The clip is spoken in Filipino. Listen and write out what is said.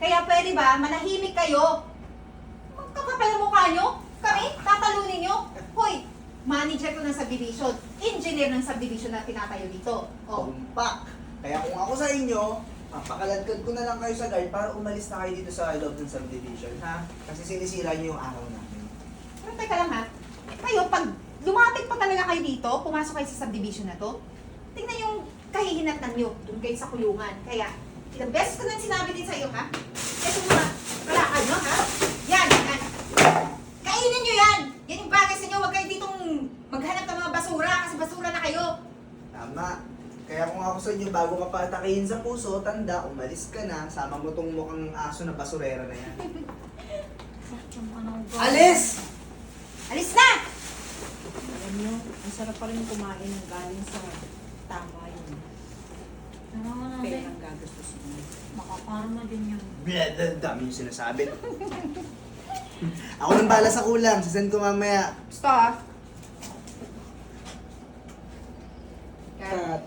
Kaya pwede ba, manahimik kayo? Magkakapal ang mukha nyo? Kami, tatalunin nyo? Hoy, manager ko ng subdivision, engineer ng subdivision na tinatayo dito. Oh. Tumpak! Kaya kung ako sa inyo, papakaladkad ko na lang kayo sa guard para umalis na kayo dito sa loob ng subdivision, ha? Kasi sinisira niyo yung araw namin. Pero teka lang ha, kayo, pag lumapit pa talaga kayo dito, pumasok kayo sa subdivision na to, tingnan yung kahihinatnan nyo, doon kayo sa kulungan. Kaya, ilang beses ko nang sinabi din sa iyo, ha? Ito mga kalakad nyo, ha? Yan, yan. Kainin nyo yan! Yan yung bagay sa inyo, huwag kayo ditong maghanap ng mga basura, kasi basura na kayo. Tama. Kaya kung ako sa inyo, bago ka pa atakihin sa puso, tanda, umalis ka na, sama mo tong mukhang aso na basurera na yan. Alis! Alis na! Alam nyo, ang sarap pa rin kumain ng galing sa tama yun. Perang gagastusin mo. Makakarma din yun. Bleh, dami yung sinasabi. Ako nang bala sa kulang, sasend ko mamaya. Stop. Cut.